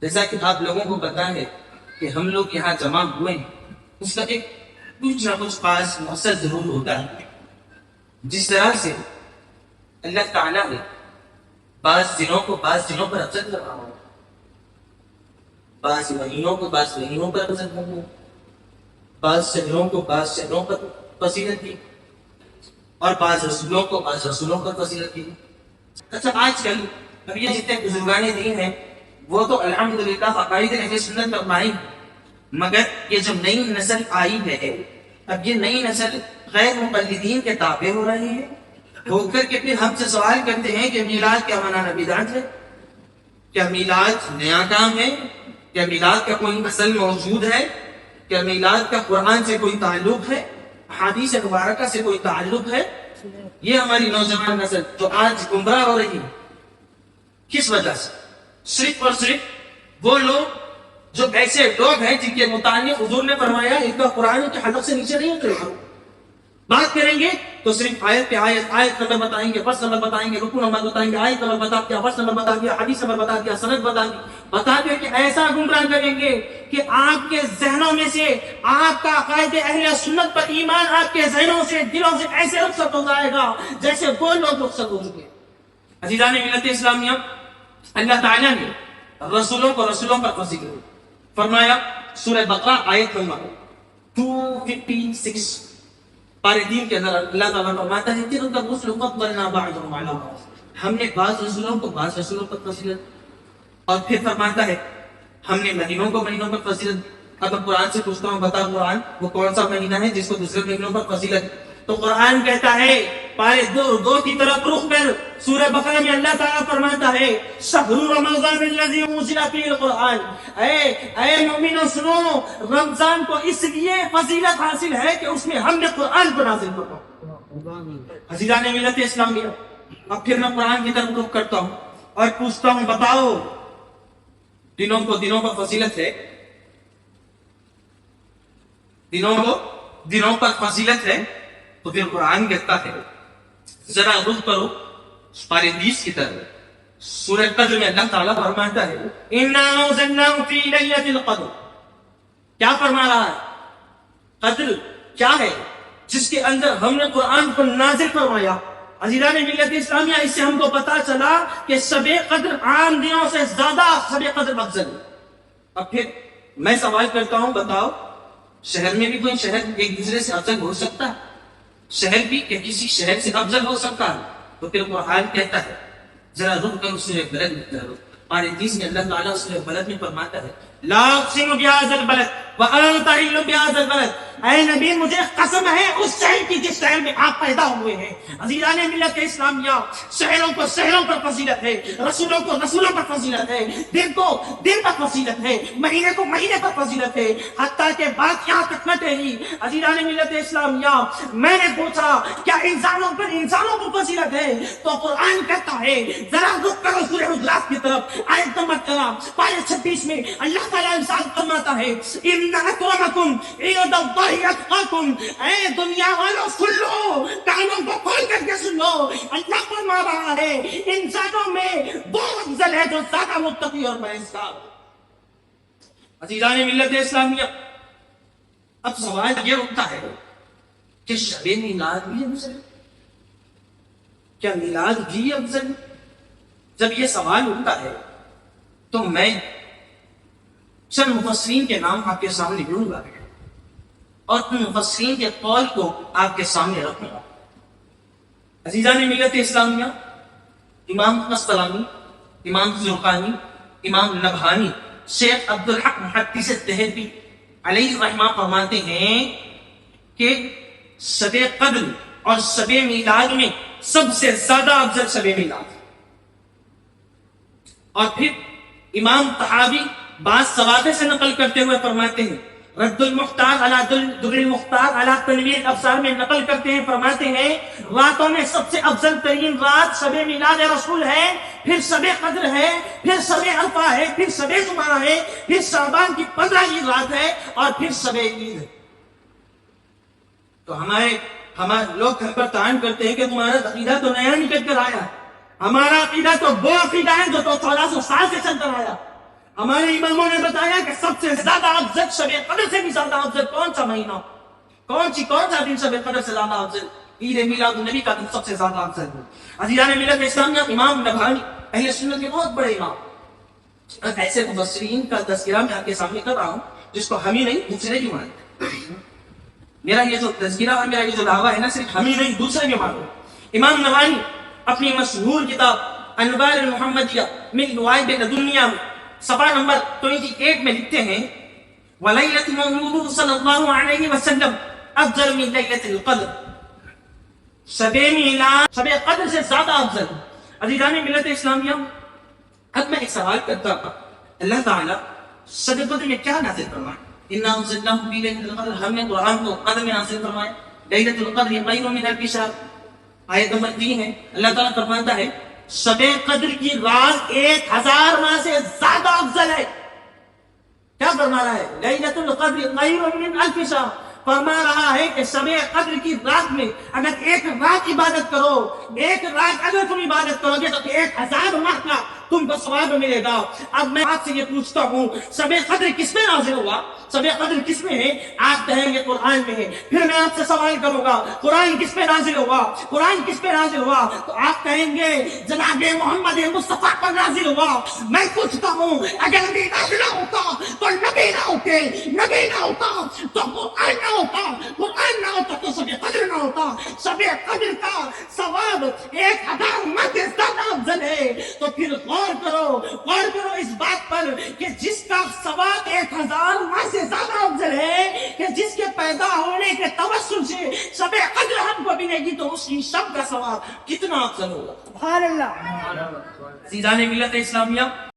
جیسا کہ آپ لوگوں کو پتا ہے کہ ہم لوگ یہاں جمع ہوئے ہیں، اس کا ایک کچھ نہ کچھ خاص مقصد ضرور ہوتا ہے. جس طرح سے اللہ تعالیٰ نے بعض دنوں کو بعض دنوں پر افضل کرنا ہو، بعض مہینوں کو بعض مہینوں پر افضل کرنا ہو، بعض شہروں کو بعض شہروں پر فضیلت دی، اور بعض رسولوں کو بعض رسولوں پر فضیلت دی. اچھا، آج کل اب یہ جتنے بزرگان دین ہیں وہ تو الحمدللہ عقائد اہل سنت پر قائم، مگر یہ جو نئی نسل آئی ہے، اب یہ نئی نسل غیر مقلدین کے تابع ہو رہے ہیں، ہو کر کے پھر ہم سے سوال کرتے ہیں کہ میلاد کیا منانا بدعت ہے؟ کیا میلاد نیا کام ہے؟ کیا میلاد کا کوئی اصل موجود ہے؟ کیا میلاد کا قرآن سے کوئی تعلق ہے؟ حدیث مبارکہ سے کوئی تعلق ہے؟ یہ ہماری نوجوان نسل جو آج گمراہ ہو رہی ہے، کس وجہ سے؟ صرف اور صرف وہ لوگ جو ایسے لوگ ہیں جن کے متعلق حضور نے فرمایا ان کا قرآن کے حلق سے نیچے نہیں اترے گا. بات کریں گے تو صرف آیت پہ آیت نمبر بتائیں گے، فرض نمبر بتائیں گے، رکوع نمبر بتائیں گے، آیت نمبر بتا دیا، فرض نمبر بتا دیا، حدیث نمبر بتا دیا، سند بتا دیا کہ ایسا گمراہ کریں گے کہ آپ کے ذہنوں میں سے آپ کا عقائد اہل سنت پر ایمان آپ کے ذہنوں سے دلوں سے ایسے رخصت ہو جائے گا جیسے وہ لوگ رخصت ہو چکے. عزیزان ملت اسلامیہ، اللہ تعالیٰ نے رسولوں کو رسولوں پر فضیلت فرمایا. سورہ بقرہ آیت نمبر 256 پارے دین کے اندر اللہ تعالیٰ فرماتا ہے تِلْكَ الرُّسُلُ فَضَّلْنَا بَعْضَهُمْ عَلَىٰ بَعْضٍ، ہم نے بعض رسولوں کو بعض رسولوں پر فضیلت. اور پھر فرماتا ہے ہم نے مہینوں کو مہینوں پر فضیلت. اب قرآن سے پوچھتا ہوں، بتا قرآن وہ کون سا مہینہ ہے جس کو دوسرے مہینوں پر فضیلت؟ تو قرآن کہتا ہے پارے دو کی طرف رخ کر سورہ بقرہ میں اللہ تعالیٰ فرماتا ہے شہر رمضان الذی انزل فیہ القرآن، اے مومنوں سنو، رمضان کو اس لیے فضیلت حاصل ہے کہ اس میں ہم نے قرآن کو نازل کرا. عزیزان ملت اسلامیہ، اب پھر میں قرآن کی طرف رخ کرتا ہوں اور پوچھتا ہوں، بتاؤ دنوں کو دنوں پر فضیلت ہے؟ دنوں پر فضیلت ہے تو پھر قرآن کہتا ہے، ذرا رخ کرو پارے 20 کی طرف سورہ قدر میں اللہ تعالیٰ فرماتا ہے اِنَّا أَنزَلْنَاهُ فِي لَيْلَةِ الْقَدْرِ. کیا فرما رہا ہے؟ قدر کیا ہے جس کے اندر ہم نے قرآن کو نازل فرمایا. عزیزان ملت اسلامیہ، اس سے ہم کو پتا چلا کہ شب قدر عام دنوں سے زیادہ شب قدر افضل ہے. اب پھر میں سوال کرتا ہوں، بتاؤ شہر میں بھی کوئی شہر ایک دوسرے سے افضل ہو سکتا ہے؟ شہر بھی کہ کسی شہر سے افضل ہو سکتا ہے؟ تو پھر قرآن کہتا ہے ذرا رک کر سورہ بلد میں کرو پارے 30 میں اللہ تعالیٰ سورہ بلد میں فرماتا ہے لا اقسم بهذا البلد وانت حل بهذا البلد، اے نبی مجھے قسم ہے اس شہر کی جس شہر میں آپ پیدا ہوئے ہیں. عزیزان ملت اسلامیہ، شہروں کو شہروں پر فضیلت ہے، رسولوں کو رسولوں پر فضیلت ہے، دن کو دن پر فضیلت ہے، مہینے کو مہینے پر فضیلت ہے، حتیٰ کہ بات یہاں تک نہ ٹھہری. عزیزان ملت اسلامیہ، میں نے پوچھا کیا انسانوں پر انسانوں کو فضیلت ہے؟ تو قرآن کہتا ہے ذرا رک کرو سورہ حجرات کی طرف آیت نمبر 13 26 میں اللہ تعالیٰ ارشاد فرماتا ہے ان اکرمکم عند اللہ اتقاکم. اے دنیا والوں سن لو، کانوں کو کھول کر کے سن لو، اللہ فرما رہا ہے انسانوں میں وہ افضل ہے جو زیادہ متقی اور پرہیزگار. عزیزان ملت اسلامیہ، اب سوال یہ اٹھتا ہے کہ شب میلاد بھی افضل ہے؟ کیا میلاد بھی افضل ہے؟ جب یہ سوال اٹھتا ہے تو میں چند مفسرین کے نام آپ کے سامنے لوں گا اور ان مفسرین کے قول کو آپ کے سامنے رکھوں گا. عزیزان ملت اسلامیہ، امام قسطلانی، امام زرقانی، امام نبہانی، شیخ عبدالحق محدث دہلوی علیہ الرحمہ فرماتے ہیں کہ شب قدر اور شب میلاد میں سب سے زیادہ افضل شب میلاد. اور پھر امام طحاوی بعض سوادے سے نقل کرتے ہوئے فرماتے ہیں، رد المختار علی در المختار علی تنویر الابصار میں نقل کرتے ہیں، فرماتے ہیں راتوں میں سب سے افضل ترین رات شب میلاد رسول ہے، پھر شب قدر ہے، پھر شب عرفہ ہے، پھر شب جمعہ ہے، پھر شعبان کی 15 رات ہے، اور پھر شب عید ہے. تو ہمارے لوگ گھر پر تعین کرتے ہیں کہ تمہارا عقیدہ تو نیا نکل کر آیا ہے. ہمارا عقیدہ تو وہ عقیدہ ہے جو تو 1400 سال سے چل کر آیا. ہمارے اماموں نے بتایا کہ سب سے زیادہ افضل شب قدر سے بھی زیادہ افضل کون سا مہینہ، کون سا دن شب قدر سے زیادہ افضل؟ عید میلاد النبی کا دن سب سے زیادہ افضل ہے۔ عزیزان ملت اسلامیہ، امام نبہانی اہل سنت کے بہت بڑے امام، ایسے مبصرین کا تذکرہ میں آپ کے سامنے کر رہا ہوں جس کو ہم ہی نہیں دوسرے بھی مانتے۔ میرا یہ جو تذکرہ اور میرا یہ جو دعویٰ ہے نا، صرف ہم ہی نہیں دوسرے بھی مانتے۔ امام نبہانی اپنی مشہور کتاب انوار المحمدیہ من نوائب الدنیا میں صفحہ نمبر 28 میں لکھتے ہیں وَلَيْلَةُ مَوْلُودُ صلی اللہ علیہ وسلم افضل من لیلۃ القدر، شب میلاد شب قدر سے زیادہ افضل۔ عزیزان ملت اسلامیہ، اب میں ایک سوال کرتا ہوں، اللہ تعالیٰ شب قدر میں کیا نازل فرمائے؟ اِنَّا أَنزَلْنَاهُ فِي لَيْلَةِ الْقَدْرِ، ہم نے قرآن کو قدر میں نازل فرمایا، لیلۃ القدر خیر من الف شہر۔ آیت نمبر 3 ہے، اللہ تعالیٰ فرماتا ہے شب قدر کی رات 1000 ماہ سے زیادہ افضل ہے۔ کیا فرما رہا ہے؟ لیلۃ القدر خیر من الف شہر، فرما رہا ہے کہ شب قدر کی رات میں اگر ایک رات عبادت کرو، ایک رات اگر تم عبادت کرو گے تو 1000 ماہ کا تم کو ثواب ملے گا۔ اب میں آپ سے یہ پوچھتا ہوں، شب قدر کس میں نازل ہوا؟ شب قدر کس میں ہے؟ آپ کہیں گے قرآن میں ہے۔ پھر میں آپ سے سوال کروں گا، قرآن کس پہ نازل ہوا؟ قرآن کس پہ نازل ہوا؟ تو آپ کہیں گے جناب محمد مصطفیٰ پر نازل ہوا۔ میں پوچھتا ہوں، اگر نبی نازل ہوتا تو نبی نہ ہوتے، نبی نہ ہوتا تو قرآن نہ ہوتا، قرآن نہ ہوتا تو شب قدر نہ ہوتا۔ شب قدر کا ثواب 1000 ماہ سے زیادہ افضل ہے۔ تو پھر غور کرو اس بات پر کہ جس کا ثواب 1000 ماہ سے زیادہ افضل ہے، کہ جس کے پیدا ہونے کے توسل سے شب قدر ہم کو ملے گی، تو اس کی شب کا ثواب کتنا افضل ہوگا۔ سبحان اللہ۔ عزیزان ملت اسلامیہ،